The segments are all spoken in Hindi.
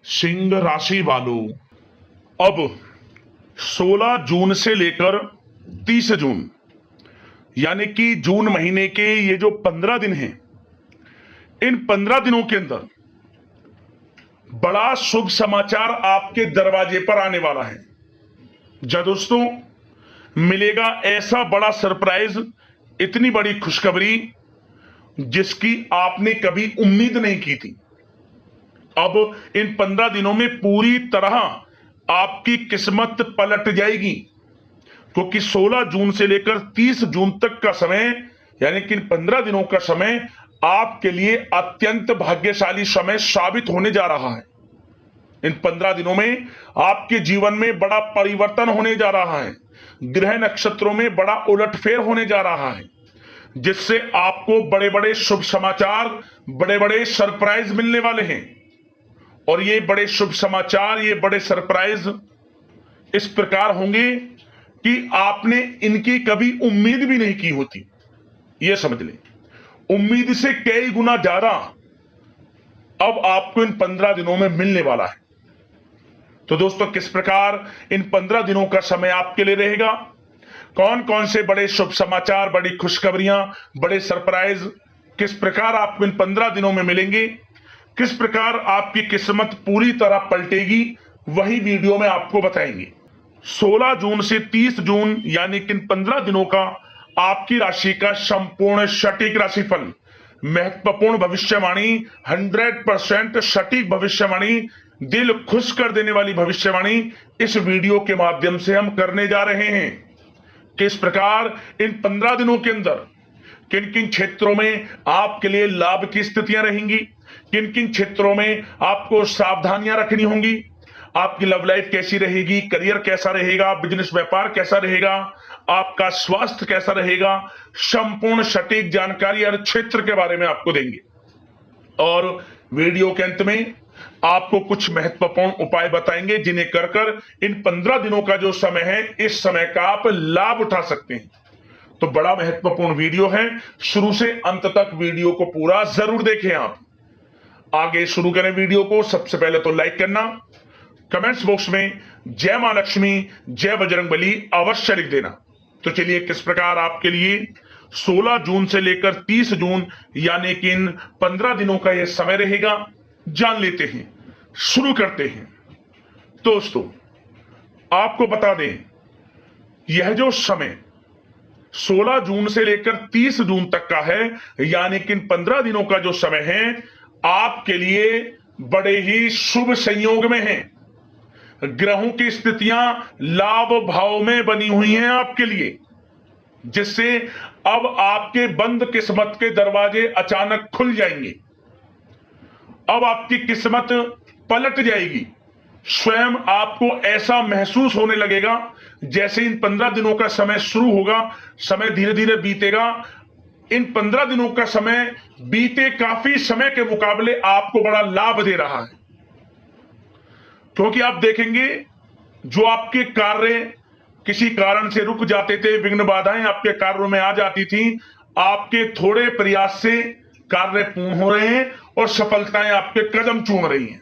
सिंह राशि वालों, अब 16 जून से लेकर 30 जून यानी कि जून महीने के ये जो 15 दिन हैं, इन 15 दिनों के अंदर बड़ा शुभ समाचार आपके दरवाजे पर आने वाला है। जी दोस्तों, मिलेगा ऐसा बड़ा सरप्राइज, इतनी बड़ी खुशखबरी जिसकी आपने कभी उम्मीद नहीं की थी। अब इन 15 दिनों में पूरी तरह आपकी किस्मत पलट जाएगी, क्योंकि 16 जून से लेकर 30 जून तक का समय यानी कि इन 15 दिनों का समय आपके लिए अत्यंत भाग्यशाली समय साबित होने जा रहा है। इन 15 दिनों में आपके जीवन में बड़ा परिवर्तन होने जा रहा है। ग्रह नक्षत्रों में बड़ा उलटफेर होने जा रहा है, जिससे आपको बड़े बड़े शुभ समाचार, बड़े बड़े सरप्राइज मिलने वाले हैं। और ये बड़े शुभ समाचार, ये बड़े सरप्राइज इस प्रकार होंगे कि आपने इनकी कभी उम्मीद भी नहीं की होती। ये समझ लें, उम्मीद से कई गुना ज्यादा अब आपको इन 15 दिनों में मिलने वाला है। तो दोस्तों, किस प्रकार इन 15 दिनों का समय आपके लिए रहेगा, कौन कौन से बड़े शुभ समाचार, बड़ी खुशखबरियां, बड़े सरप्राइज किस प्रकार आपको इन 15 दिनों में मिलेंगे, किस प्रकार आपकी किस्मत पूरी तरह पलटेगी, वही वीडियो में आपको बताएंगे। 16 जून से 30 जून यानी कि इन 15 दिनों का आपकी राशि का संपूर्ण सटीक राशिफल, महत्वपूर्ण भविष्यवाणी, 100% सटीक भविष्यवाणी, दिल खुश कर देने वाली भविष्यवाणी इस वीडियो के माध्यम से हम करने जा रहे हैं। किस प्रकार इन 15 दिनों के अंदर किन किन क्षेत्रों में आपके लिए लाभ की स्थितियां रहेंगी, किन किन क्षेत्रों में आपको सावधानियां रखनी होंगी, आपकी लव लाइफ कैसी रहेगी, करियर कैसा रहेगा, बिजनेस व्यापार कैसा रहेगा, आपका स्वास्थ्य कैसा रहेगा, संपूर्ण सटीक जानकारी हर क्षेत्र के बारे में आपको देंगे। और वीडियो के अंत में आपको कुछ महत्वपूर्ण उपाय बताएंगे, जिन्हें कर कर इन 15 दिनों का जो समय है, इस समय का आप लाभ उठा सकते हैं। तो बड़ा महत्वपूर्ण वीडियो है, शुरू से अंत तक वीडियो को पूरा जरूर देखें। आप आगे शुरू करें वीडियो को। सबसे पहले तो लाइक करना, कमेंट्स बॉक्स में जय मां लक्ष्मी, जय बजरंगबली अवश्य लिख देना। तो चलिए, किस प्रकार आपके लिए 16 जून से लेकर 30 जून यानी कि इन 15 दिनों का यह समय रहेगा, जान लेते हैं, शुरू करते हैं। दोस्तों, आपको बता दें, यह जो समय 16 जून से लेकर 30 जून तक का है, यानी कि इन 15 दिनों का जो समय है, आपके लिए बड़े ही शुभ संयोग में है। ग्रहों की स्थितियां लाभ भाव में बनी हुई हैं आपके लिए, जिससे अब आपके बंद किस्मत के दरवाजे अचानक खुल जाएंगे। अब आपकी किस्मत पलट जाएगी। स्वयं आपको ऐसा महसूस होने लगेगा जैसे इन 15 दिनों का समय शुरू होगा, समय धीरे धीरे बीतेगा। इन 15 दिनों का समय बीते काफी समय के मुकाबले आपको बड़ा लाभ दे रहा है, क्योंकि आप देखेंगे जो आपके कार्य किसी कारण से रुक जाते थे, विघ्न बाधाएं आपके कार्यों में आ जाती थी, आपके थोड़े प्रयास से कार्य पूर्ण हो रहे हैं और सफलताएं आपके कदम चूम रही हैं।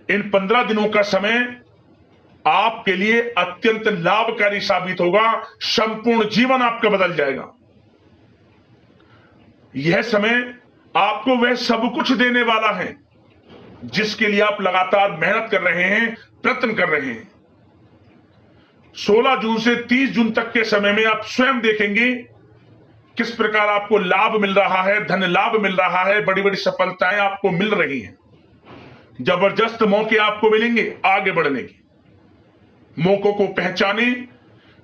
इन 15 दिनों का समय आपके लिए अत्यंत लाभकारी साबित होगा, संपूर्ण जीवन आपका बदल जाएगा। यह समय आपको वह सब कुछ देने वाला है जिसके लिए आप लगातार मेहनत कर रहे हैं, प्रयत्न कर रहे हैं। 16 जून से 30 जून तक के समय में आप स्वयं देखेंगे किस प्रकार आपको लाभ मिल रहा है, धन लाभ मिल रहा है, बड़ी बड़ी सफलताएं आपको मिल रही हैं। जबरदस्त मौके आपको मिलेंगे आगे बढ़ने के। मौकों को पहचाने,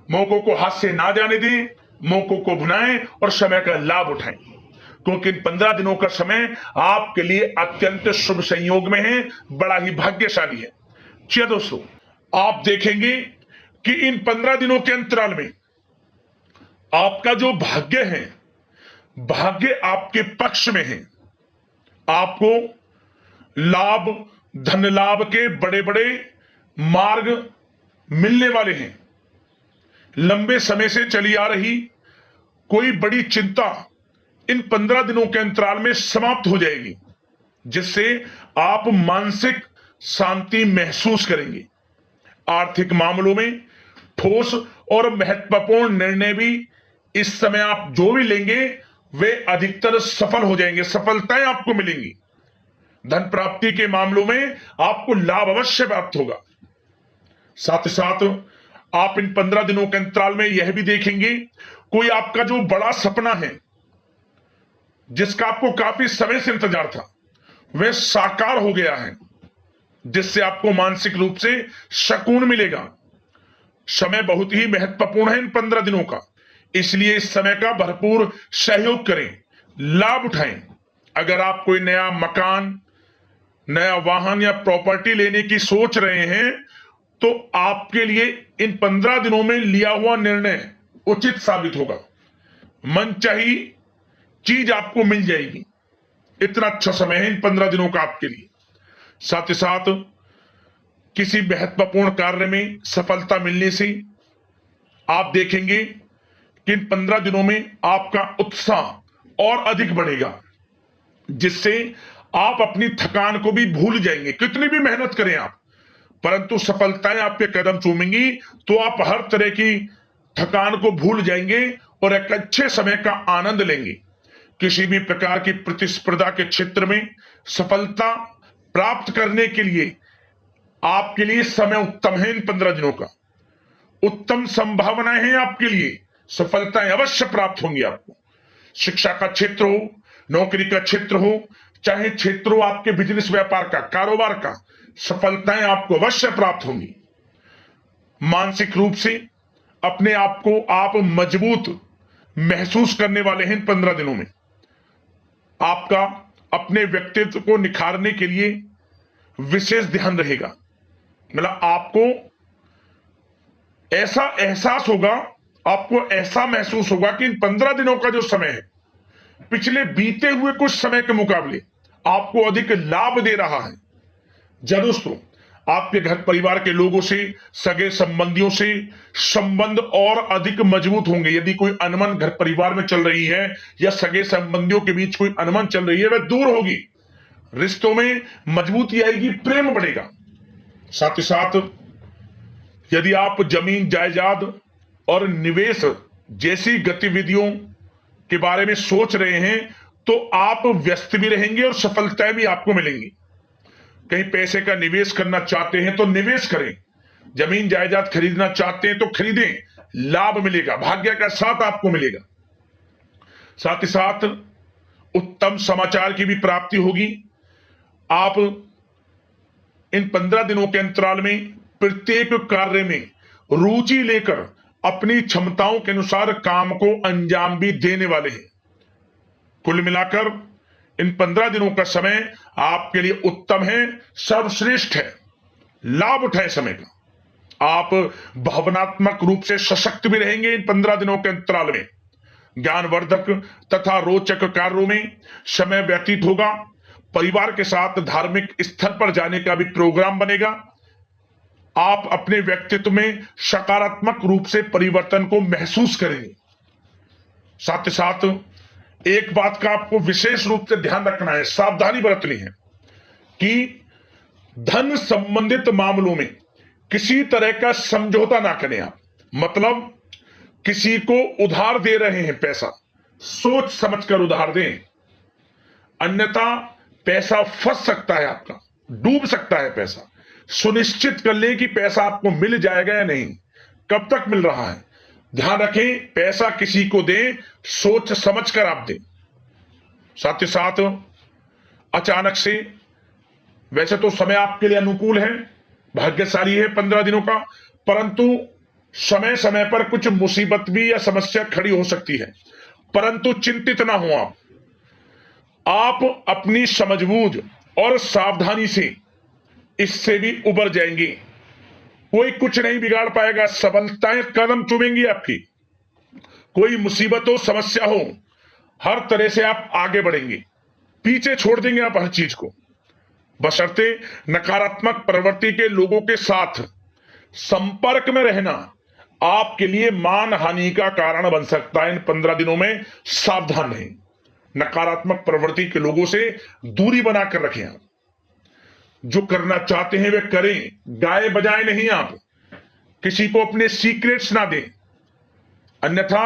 मौकों को हाथ से ना जाने दें, मौकों को भुनाएं और समय का लाभ उठाएं, क्योंकि इन 15 दिनों का समय आपके लिए अत्यंत शुभ संयोग में है, बड़ा ही भाग्यशाली है। चलिए दोस्तों, आप देखेंगे कि इन 15 दिनों के अंतराल में आपका जो भाग्य है, भाग्य आपके पक्ष में है। आपको लाभ, धन लाभ के बड़े बड़े मार्ग मिलने वाले हैं। लंबे समय से चली आ रही कोई बड़ी चिंता इन 15 दिनों के अंतराल में समाप्त हो जाएगी, जिससे आप मानसिक शांति महसूस करेंगे। आर्थिक मामलों में ठोस और महत्वपूर्ण निर्णय भी इस समय आप जो भी लेंगे वे अधिकतर सफल हो जाएंगे, सफलताएं आपको मिलेंगी। धन प्राप्ति के मामलों में आपको लाभ अवश्य प्राप्त होगा। साथ ही साथ आप इन 15 दिनों के अंतराल में यह भी देखेंगे, कोई आपका जो बड़ा सपना है जिसका आपको काफी समय से इंतजार था, वह साकार हो गया है, जिससे आपको मानसिक रूप से सुकून मिलेगा। समय बहुत ही महत्वपूर्ण है इन 15 दिनों का, इसलिए इस समय का भरपूर सहयोग करें, लाभ उठाएं। अगर आप कोई नया मकान, नया वाहन या प्रॉपर्टी लेने की सोच रहे हैं तो आपके लिए इन 15 दिनों में लिया हुआ निर्णय उचित साबित होगा। मनचाही चीज आपको मिल जाएगी। इतना अच्छा समय है इन 15 दिनों का आपके लिए। साथ ही साथ किसी महत्वपूर्ण कार्य में सफलता मिलने से आप देखेंगे कि इन 15 दिनों में आपका उत्साह और अधिक बढ़ेगा, जिससे आप अपनी थकान को भी भूल जाएंगे। कितनी भी मेहनत करें आप, परंतु सफलताएं आपके कदम चूमेंगी तो आप हर तरह की थकान को भूल जाएंगे और एक अच्छे समय का आनंद लेंगे। किसी भी प्रकार की प्रतिस्पर्धा के क्षेत्र में सफलता प्राप्त करने के लिए आपके लिए समय उत्तम है। इन 15 दिनों का उत्तम संभावनाएं हैं आपके लिए, सफलताएं अवश्य प्राप्त होंगी आपको। शिक्षा का क्षेत्र हो, नौकरी का क्षेत्र हो, चाहे क्षेत्र हो आपके बिजनेस व्यापार का, कारोबार का, सफलताएं आपको अवश्य प्राप्त होंगी। मानसिक रूप से अपने आप को आप मजबूत महसूस करने वाले हैं इन 15 दिनों में। आपका अपने व्यक्तित्व को निखारने के लिए विशेष ध्यान रहेगा। मतलब आपको ऐसा एहसास होगा, आपको ऐसा महसूस होगा कि इन 15 दिनों का जो समय है पिछले बीते हुए कुछ समय के मुकाबले आपको अधिक लाभ दे रहा है। जब दोस्तों आपके घर परिवार के लोगों से, सगे संबंधियों से संबंध और अधिक मजबूत होंगे। यदि कोई अनबन घर परिवार में चल रही है या सगे संबंधियों के बीच कोई अनबन चल रही है, वह दूर होगी, रिश्तों में मजबूती आएगी, प्रेम बढ़ेगा। साथ ही साथ यदि आप जमीन जायदाद और निवेश जैसी गतिविधियों के बारे में सोच रहे हैं तो आप व्यस्त भी रहेंगे और सफलताएं भी आपको मिलेंगी। कहीं पैसे का निवेश करना चाहते हैं तो निवेश करें, जमीन जायदाद खरीदना चाहते हैं तो खरीदें, लाभ मिलेगा, भाग्य का साथ आपको मिलेगा। साथ ही साथ उत्तम समाचार की भी प्राप्ति होगी। आप इन 15 दिनों के अंतराल में प्रत्येक कार्य में रुचि लेकर अपनी क्षमताओं के अनुसार काम को अंजाम भी देने वाले हैं। कुल मिलाकर इन 15 दिनों का समय आपके लिए उत्तम है, सर्वश्रेष्ठ है। लाभ उठाएं समय का। आप भावनात्मक रूप से सशक्त भी रहेंगे इन 15 दिनों के अंतराल में। ज्ञानवर्धक तथा रोचक कार्यों में समय व्यतीत होगा। परिवार के साथ धार्मिक स्थल पर जाने का भी प्रोग्राम बनेगा। आप अपने व्यक्तित्व में सकारात्मक रूप से परिवर्तन को महसूस करेंगे। साथ ही साथ एक बात का आपको विशेष रूप से ध्यान रखना है, सावधानी बरतनी है कि धन संबंधित मामलों में किसी तरह का समझौता ना करें आप। मतलब किसी को उधार दे रहे हैं पैसा, सोच समझकर उधार दें, अन्यथा पैसा फंस सकता है, आपका डूब सकता है पैसा। सुनिश्चित कर लें कि पैसा आपको मिल जाएगा या नहीं, कब तक मिल रहा है। ध्यान रखें, पैसा किसी को दें, सोच समझकर आप दें। साथ ही साथ अचानक से, वैसे तो समय आपके लिए अनुकूल है, भाग्यशाली है 15 दिनों का, परंतु समय समय पर कुछ मुसीबत भी या समस्या खड़ी हो सकती है। परंतु चिंतित ना हो आप अपनी समझबूझ और सावधानी से इससे भी उबर जाएंगे। कोई कुछ नहीं बिगाड़ पाएगा, सफलताएं कदम चूमेंगी आपकी। कोई मुसीबत हो, समस्या हो, हर तरह से आप आगे बढ़ेंगे, पीछे छोड़ देंगे आप हर चीज को। बशर्ते नकारात्मक प्रवृत्ति के लोगों के साथ संपर्क में रहना आपके लिए मान हानि का कारण बन सकता है। इन 15 दिनों में सावधान रहें। नकारात्मक प्रवृत्ति के लोगों से दूरी बनाकर रखें आप। जो करना चाहते हैं वे करें, गाए बजाए नहीं, आप किसी को अपने सीक्रेट्स ना दें, अन्यथा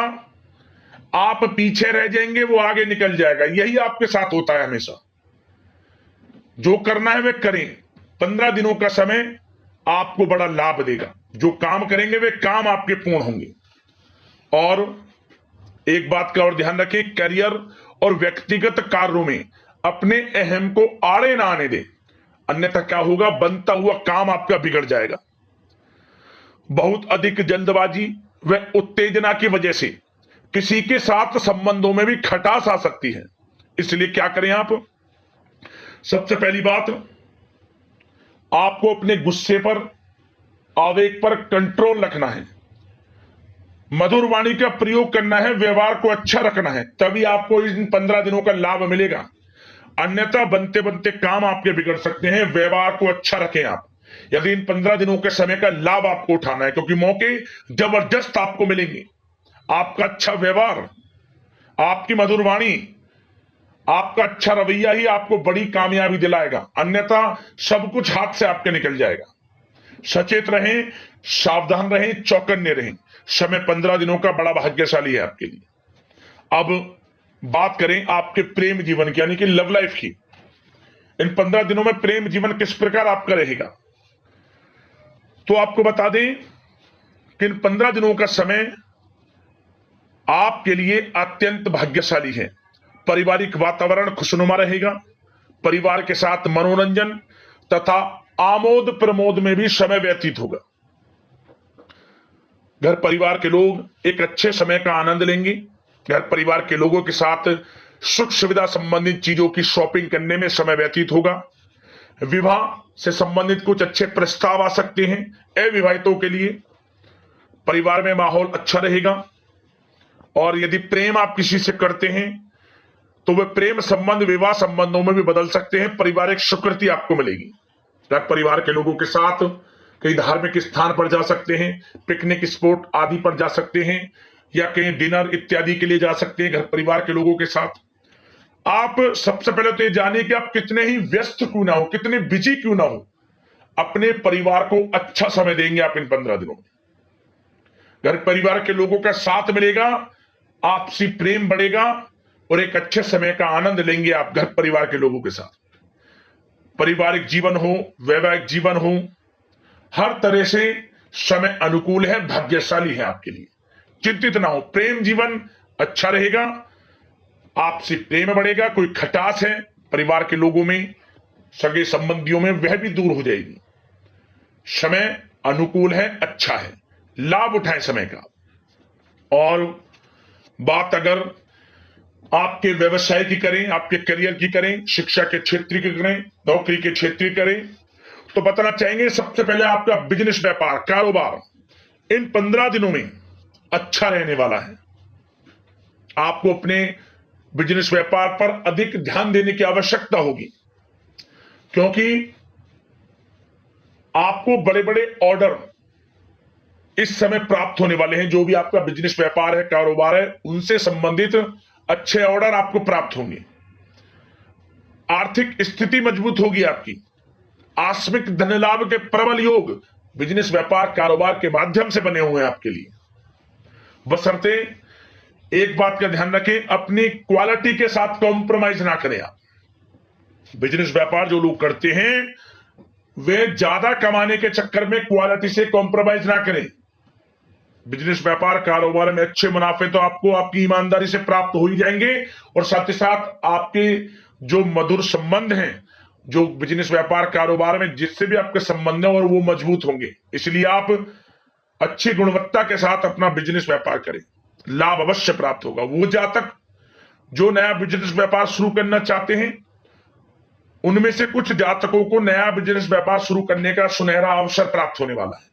आप पीछे रह जाएंगे, वो आगे निकल जाएगा। यही आपके साथ होता है हमेशा। जो करना है वे करें। 15 दिनों का समय आपको बड़ा लाभ देगा। जो काम करेंगे वे काम आपके पूर्ण होंगे। और एक बात का और ध्यान रखें, करियर और व्यक्तिगत कार्यों में अपने अहम को आड़े ना आने दें, अन्यथा क्या होगा, बनता हुआ काम आपका बिगड़ जाएगा। बहुत अधिक जल्दबाजी व उत्तेजना की वजह से किसी के साथ संबंधों में भी खटास आ सकती है। इसलिए क्या करें आप, सबसे पहली बात, आपको अपने गुस्से पर, आवेग पर कंट्रोल रखना है, मधुर वाणी का प्रयोग करना है, व्यवहार को अच्छा रखना है, तभी आपको इन 15 दिनों का लाभ मिलेगा। अन्यथा बनते बनते काम आपके बिगड़ सकते हैं। व्यवहार को अच्छा रखें आप, यदि इन 15 दिनों के समय का लाभ आपको उठाना है, क्योंकि मौके जबरदस्त आपको मिलेंगे। आपका अच्छा व्यवहार, आपकी मधुर वाणी, आपका अच्छा रवैया ही आपको बड़ी कामयाबी दिलाएगा, अन्यथा सब कुछ हाथ से आपके निकल जाएगा। सचेत रहें, सावधान रहें, चौकन्ने रहें। समय 15 दिनों का बड़ा भाग्यशाली है आपके लिए। अब बात करें आपके प्रेम जीवन की, यानी कि लव लाइफ की। इन 15 दिनों में प्रेम जीवन किस प्रकार आपका रहेगा, तो आपको बता दें कि इन 15 दिनों का समय आपके लिए अत्यंत भाग्यशाली है। पारिवारिक वातावरण खुशनुमा रहेगा। परिवार के साथ मनोरंजन तथा आमोद प्रमोद में भी समय व्यतीत होगा। घर परिवार के लोग एक अच्छे समय का आनंद लेंगे। घर परिवार के लोगों के साथ सुख सुविधा संबंधित चीजों की शॉपिंग करने में समय व्यतीत होगा। विवाह से संबंधित कुछ अच्छे प्रस्ताव आ सकते हैं अविवाहितों के लिए। परिवार में माहौल अच्छा रहेगा। और यदि प्रेम आप किसी से करते हैं तो वह प्रेम संबंध विवाह संबंधों में भी बदल सकते हैं। पारिवारिक स्वीकृति आपको मिलेगी। घर परिवार के लोगों के साथ कई धार्मिक स्थान पर जा सकते हैं, पिकनिक स्पॉट आदि पर जा सकते हैं, या कहीं डिनर इत्यादि के लिए जा सकते हैं घर परिवार के लोगों के साथ। आप सबसे पहले तो ये जानिए कि आप कितने ही व्यस्त क्यों ना हो, कितने बिजी क्यों ना हो, अपने परिवार को अच्छा समय देंगे आप इन 15 दिनों में। घर परिवार के लोगों का साथ मिलेगा, आपसी प्रेम बढ़ेगा और एक अच्छे समय का आनंद लेंगे आप घर परिवार के लोगों के साथ। पारिवारिक जीवन हो, वैवाहिक जीवन हो, हर तरह से समय अनुकूल है, भाग्यशाली है आपके लिए। चिंतित ना हो, प्रेम जीवन अच्छा रहेगा, आपसी प्रेम बढ़ेगा। कोई खटास है परिवार के लोगों में, सगे संबंधियों में, वह भी दूर हो जाएगी। समय अनुकूल है, अच्छा है, लाभ उठाएं समय का। और बात अगर आपके व्यवसाय की करें, आपके करियर की करें, शिक्षा के क्षेत्र की करें, नौकरी के क्षेत्र की करें, तो बताना चाहेंगे सबसे पहले आपका बिजनेस, व्यापार, कारोबार इन 15 दिनों में अच्छा रहने वाला है। आपको अपने बिजनेस व्यापार पर अधिक ध्यान देने की आवश्यकता होगी, क्योंकि आपको बड़े बड़े ऑर्डर इस समय प्राप्त होने वाले हैं। जो भी आपका बिजनेस व्यापार है, कारोबार है, उनसे संबंधित अच्छे ऑर्डर आपको प्राप्त होंगे। आर्थिक स्थिति मजबूत होगी आपकी। आकस्मिक धन लाभ के प्रबल योग बिजनेस व्यापार कारोबार के माध्यम से बने हुए हैं आपके लिए। बशर्ते एक बात का ध्यान रखें, अपनी क्वालिटी के साथ कॉम्प्रोमाइज ना करें आप। बिजनेस व्यापार जो लोग करते हैं वे ज्यादा कमाने के चक्कर में क्वालिटी से कॉम्प्रोमाइज ना करें। बिजनेस व्यापार कारोबार में अच्छे मुनाफे तो आपको आपकी ईमानदारी से प्राप्त हो ही जाएंगे, और साथ ही साथ आपके जो मधुर संबंध हैं, जो बिजनेस व्यापार कारोबार में जिससे भी आपके संबंध हैं, और वो मजबूत होंगे। इसलिए आप अच्छी गुणवत्ता के साथ अपना बिजनेस व्यापार करें, लाभ अवश्य प्राप्त होगा। वो जातक जो नया बिजनेस व्यापार शुरू करना चाहते हैं, उनमें से कुछ जातकों को नया बिजनेस व्यापार शुरू करने का सुनहरा अवसर प्राप्त होने वाला है।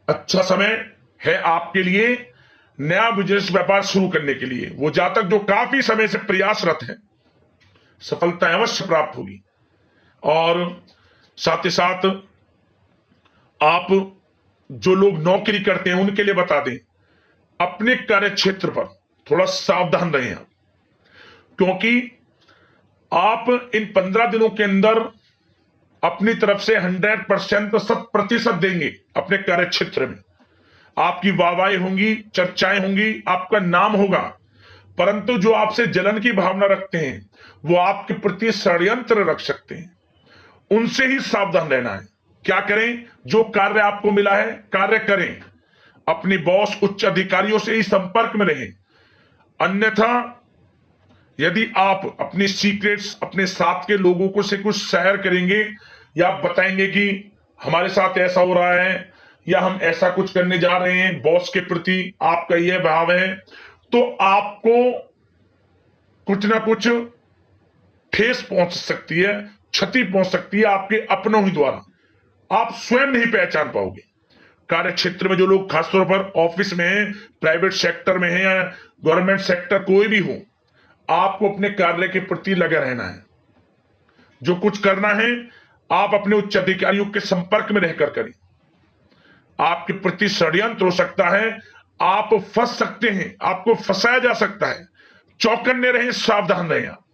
अच्छा समय है आपके लिए नया बिजनेस व्यापार शुरू करने के लिए। वो जातक जो काफी समय से प्रयासरत हैं, सफलता अवश्य प्राप्त होगी। और साथ ही साथ आप जो लोग नौकरी करते हैं उनके लिए बता दें, अपने कार्य क्षेत्र पर थोड़ा सावधान रहें आप। क्योंकि आप इन 15 दिनों के अंदर अपनी तरफ से 100% 100% देंगे अपने कार्य क्षेत्र में। आपकी वाहवाही होंगी, चर्चाएं होंगी, आपका नाम होगा, परंतु जो आपसे जलन की भावना रखते हैं वो आपके प्रति षड्यंत्र रख सकते हैं, उनसे ही सावधान रहना है। क्या करें? जो कार्य आपको मिला है कार्य करें, अपने बॉस उच्च अधिकारियों से ही संपर्क में रहें। अन्यथा यदि आप अपने सीक्रेट्स अपने साथ के लोगों को से कुछ शेयर करेंगे या बताएंगे कि हमारे साथ ऐसा हो रहा है या हम ऐसा कुछ करने जा रहे हैं, बॉस के प्रति आपका यह भाव है, तो आपको कुछ ना कुछ ठेस पहुंच सकती है, क्षति पहुंच सकती है आपके अपनों ही द्वारा। आप स्वयं नहीं पहचान पाओगे। कार्य क्षेत्र में जो लोग खासतौर पर ऑफिस में हैं, प्राइवेट सेक्टर में हैं या गवर्नमेंट सेक्टर कोई भी हो, आपको अपने कार्य के प्रति लगे रहना है। जो कुछ करना है आप अपने उच्च अधिकारियों के संपर्क में रहकर करें। आपके प्रति षड्यंत्र हो सकता है, आप फंस सकते हैं, आपको फंसाया जा सकता है। चौकन्ने रहें, सावधान रहें आप।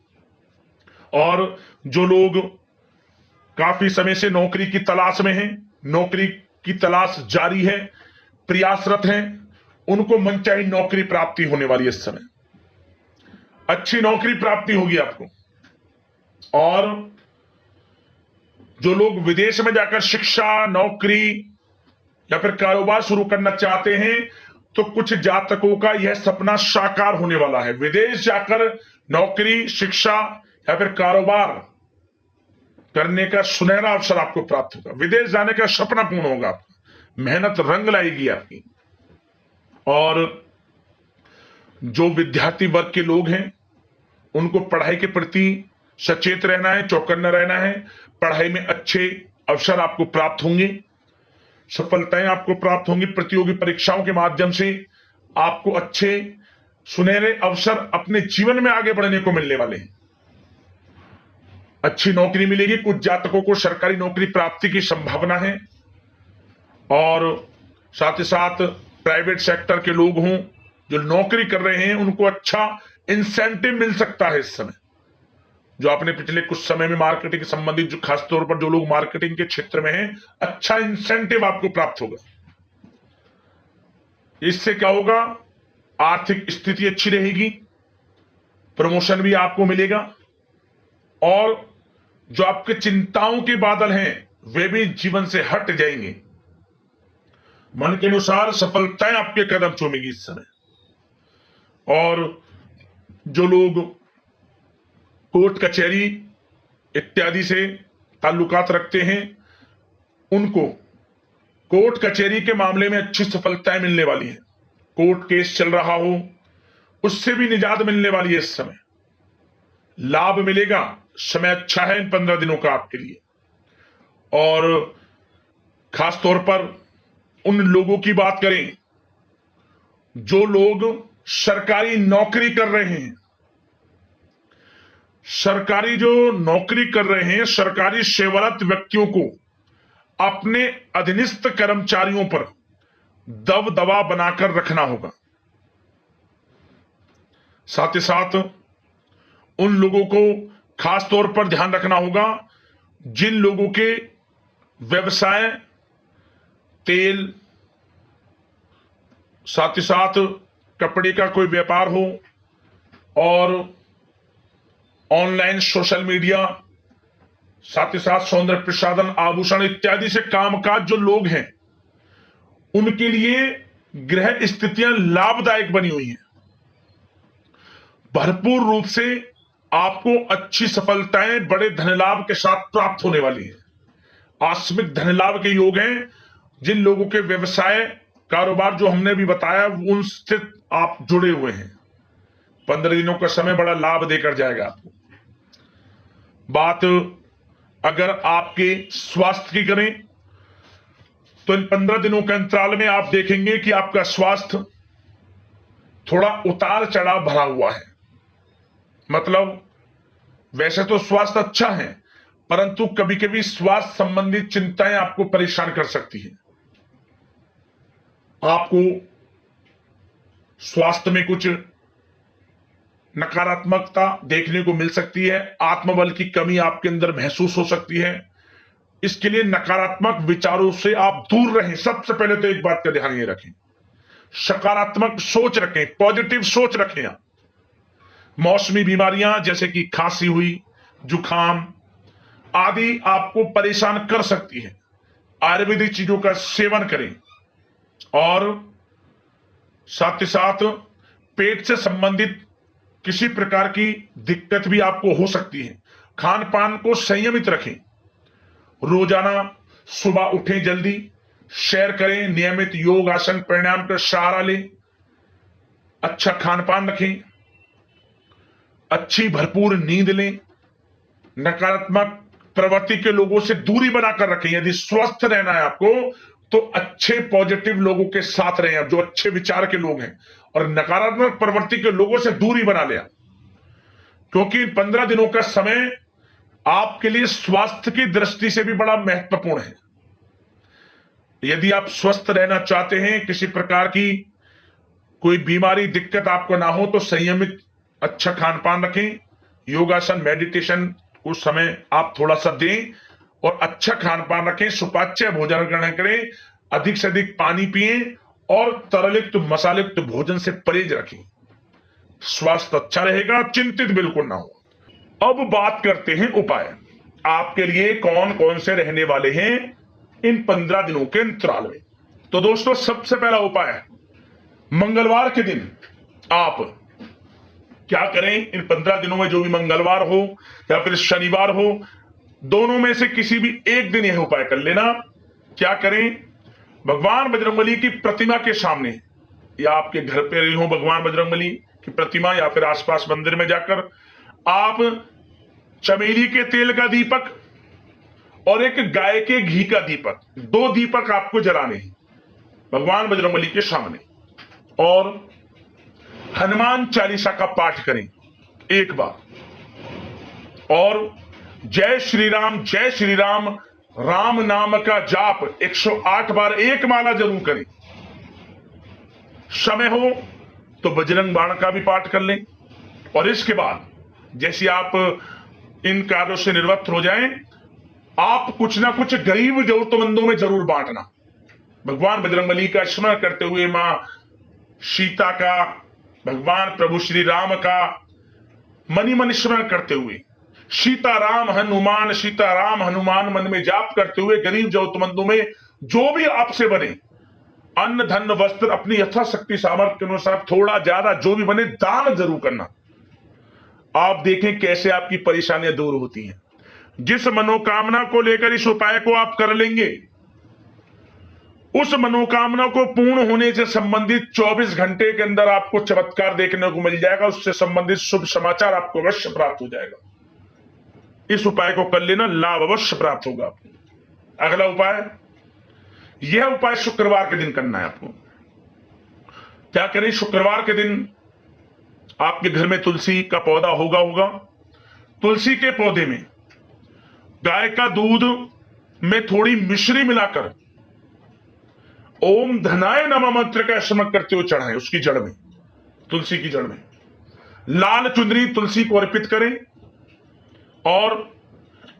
और जो लोग काफी समय से नौकरी की तलाश में हैं, नौकरी की तलाश जारी है, प्रयासरत हैं, उनको मनचाही नौकरी प्राप्ति होने वाली है। इस समय अच्छी नौकरी प्राप्ति होगी आपको। और जो लोग विदेश में जाकर शिक्षा, नौकरी या फिर कारोबार शुरू करना चाहते हैं, तो कुछ जातकों का यह सपना साकार होने वाला है। विदेश जाकर नौकरी, शिक्षा या फिर कारोबार करने का सुनहरा अवसर आपको प्राप्त होगा। विदेश जाने का सपना पूर्ण होगा आपका, मेहनत रंग लाएगी आपकी। और जो विद्यार्थी वर्ग के लोग हैं उनको पढ़ाई के प्रति सचेत रहना है, चौकन्ना रहना है। पढ़ाई में अच्छे अवसर आपको प्राप्त होंगे, सफलताएं आपको प्राप्त होंगी। प्रतियोगी परीक्षाओं के माध्यम से आपको अच्छे सुनहरे अवसर अपने जीवन में आगे बढ़ने को मिलने वाले हैं। अच्छी नौकरी मिलेगी। कुछ जातकों को सरकारी नौकरी प्राप्ति की संभावना है। और साथ ही साथ प्राइवेट सेक्टर के लोग हों जो नौकरी कर रहे हैं, उनको अच्छा इंसेंटिव मिल सकता है इस समय। जो आपने पिछले कुछ समय में मार्केटिंग के संबंधित, जो खासतौर पर जो लोग मार्केटिंग के क्षेत्र में हैं, अच्छा इंसेंटिव आपको प्राप्त होगा। इससे क्या होगा? आर्थिक स्थिति अच्छी रहेगी, प्रमोशन भी आपको मिलेगा, और जो आपके चिंताओं के बादल हैं वे भी जीवन से हट जाएंगे। मन के अनुसार सफलताएं आपके कदम चूमेगी इस समय। और जो लोग कोर्ट कचहरी इत्यादि से ताल्लुकात रखते हैं, उनको कोर्ट कचहरी के मामले में अच्छी सफलताएं मिलने वाली हैं। कोर्ट केस चल रहा हो उससे भी निजात मिलने वाली है इस समय। लाभ मिलेगा, समय अच्छा है इन 15 दिनों का आपके लिए। और खासतौर पर उन लोगों की बात करें जो लोग सरकारी नौकरी कर रहे हैं, सरकारी जो नौकरी कर रहे हैं, सरकारी सेवारत व्यक्तियों को अपने अधीनस्थ कर्मचारियों पर दबदबा बनाकर रखना होगा। साथ ही साथ उन लोगों को खास तौर पर ध्यान रखना होगा जिन लोगों के व्यवसाय तेल, साथ ही साथ कपड़े का कोई व्यापार हो और ऑनलाइन सोशल मीडिया, साथ ही साथ सौंदर्य प्रसाधन, आभूषण इत्यादि से कामकाज जो लोग हैं, उनके लिए ग्रह स्थितियां लाभदायक बनी हुई हैं। भरपूर रूप से आपको अच्छी सफलताएं बड़े धनलाभ के साथ प्राप्त होने वाली है। आकस्मिक धनलाभ के योग हैं। जिन लोगों के व्यवसाय कारोबार जो हमने भी बताया उनसे आप जुड़े हुए हैं, 15 दिनों का समय बड़ा लाभ देकर जाएगा आपको। बात अगर आपके स्वास्थ्य की करें तो इन 15 दिनों के अंतराल में आप देखेंगे कि आपका स्वास्थ्य थोड़ा उतार चढ़ाव भरा हुआ है। मतलब वैसे तो स्वास्थ्य अच्छा है, परंतु कभी कभी स्वास्थ्य संबंधित चिंताएं आपको परेशान कर सकती हैं। आपको स्वास्थ्य में कुछ नकारात्मकता देखने को मिल सकती है, आत्मबल की कमी आपके अंदर महसूस हो सकती है। इसके लिए नकारात्मक विचारों से आप दूर रहें। सबसे पहले तो एक बात का ध्यान ये रखें, सकारात्मक सोच रखें, पॉजिटिव सोच रखें। आप मौसमी बीमारियां जैसे कि खांसी हुई, जुखाम आदि आपको परेशान कर सकती है। आयुर्वेदिक चीजों का सेवन करें और साथ ही साथ पेट से संबंधित किसी प्रकार की दिक्कत भी आपको हो सकती है। खान पान को संयमित रखें। रोजाना सुबह उठें, जल्दी सैर करें, नियमित योग आसन प्राणायाम का सहारा लें, अच्छा खान पान रखें, अच्छी भरपूर नींद लें, नकारात्मक प्रवृत्ति के लोगों से दूरी बनाकर रखें। यदि स्वस्थ रहना है आपको तो अच्छे पॉजिटिव लोगों के साथ रहें, जो अच्छे विचार के लोग हैं, और नकारात्मक प्रवृत्ति के लोगों से दूरी बना लिया, क्योंकि 15 दिनों का समय आपके लिए स्वास्थ्य की दृष्टि से भी बड़ा महत्वपूर्ण है। यदि आप स्वस्थ रहना चाहते हैं, किसी प्रकार की कोई बीमारी दिक्कत आपको ना हो, तो संयमित अच्छा खान पान रखें, योगासन मेडिटेशन उस समय आप थोड़ा सा दें और अच्छा खान पान रखें, सुपाच्य भोजन ग्रहण करें, अधिक से अधिक पानी पिएं और तरलयुक्त मसालेयुक्त भोजन से परहेज रखें। स्वास्थ्य अच्छा रहेगा, चिंतित बिल्कुल ना हो। अब बात करते हैं उपाय। आपके लिए कौन कौन से रहने वाले हैं इन 15 दिनों के अंतराल में। तो दोस्तों, सबसे पहला उपाय है, मंगलवार के दिन आप क्या करें, इन 15 दिनों में जो भी मंगलवार हो या फिर शनिवार हो, दोनों में से किसी भी एक दिन यह उपाय कर लेना। क्या करें, भगवान बजरंगबली की प्रतिमा के सामने या आपके घर पे रही हो भगवान बजरंगबली की प्रतिमा, या फिर आसपास मंदिर में जाकर आप चमेली के तेल का दीपक और एक गाय के घी का दीपक, 2 दीपक आपको जलाने हैं भगवान बजरंगबली के सामने, और हनुमान चालीसा का पाठ करें एक बार, और जय श्री राम राम नाम का जाप 108 बार एक माला जरूर करें। समय हो तो बजरंग बाण का भी पाठ कर लें, और इसके बाद जैसे आप इन कार्यों से निवृत्त हो जाएं, आप कुछ ना कुछ गरीब जरूरतमंदों में जरूर बांटना। भगवान बजरंगबली का स्मरण करते हुए, मां सीता का, भगवान प्रभु श्री राम का मनी मन स्मरण करते हुए, सीताराम हनुमान मन में जाप करते हुए, गरीब जरूरतमंदों में जो भी आपसे बने, अन्न धन वस्त्र अपनी यथाशक्ति सामर्थ्य के अनुसार थोड़ा ज्यादा जो भी बने दान जरूर करना। आप देखें कैसे आपकी परेशानियां दूर होती हैं। जिस मनोकामना को लेकर इस उपाय को आप कर लेंगे, उस मनोकामना को पूर्ण होने से संबंधित 24 घंटे के अंदर आपको चमत्कार देखने को मिल जाएगा। उससे संबंधित शुभ समाचार आपको अवश्य प्राप्त हो जाएगा। इस उपाय को कर लेना, लाभ अवश्य प्राप्त होगा आपको। अगला उपाय, यह उपाय शुक्रवार के दिन करना है आपको। क्या करें, शुक्रवार के दिन आपके घर में तुलसी का पौधा होगा। तुलसी के पौधे में गाय का दूध में थोड़ी मिश्री मिलाकर ओम धनाय नमः मंत्र का स्मरण करते हुए चढ़ाएं। उसकी जड़ में, तुलसी की जड़ में लाल चुनरी तुलसी को अर्पित करें, और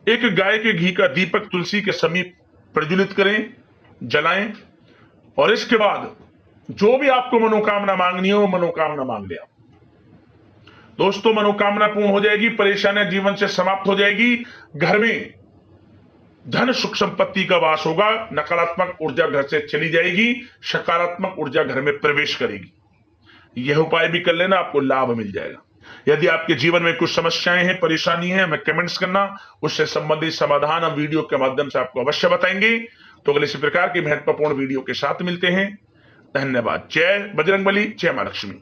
एक गाय के घी का दीपक तुलसी के समीप प्रज्वलित करें, जलाएं, और इसके बाद जो भी आपको मनोकामना मांगनी हो, मनोकामना मांग ले आप। दोस्तों, मनोकामना पूर्ण हो जाएगी, परेशानियां जीवन से समाप्त हो जाएगी, घर में धन सुख संपत्ति का वास होगा, नकारात्मक ऊर्जा घर से चली जाएगी, सकारात्मक ऊर्जा घर में प्रवेश करेगी। यह उपाय भी कर लेना, आपको लाभ मिल जाएगा। यदि आपके जीवन में कुछ समस्याएं हैं, परेशानी है, हमें कमेंट्स करना, उससे संबंधित समाधान हम वीडियो के माध्यम से आपको अवश्य बताएंगे। तो अगले इसी प्रकार की महत्वपूर्ण वीडियो के साथ मिलते हैं। धन्यवाद। जय बजरंगबली, जय मां लक्ष्मी।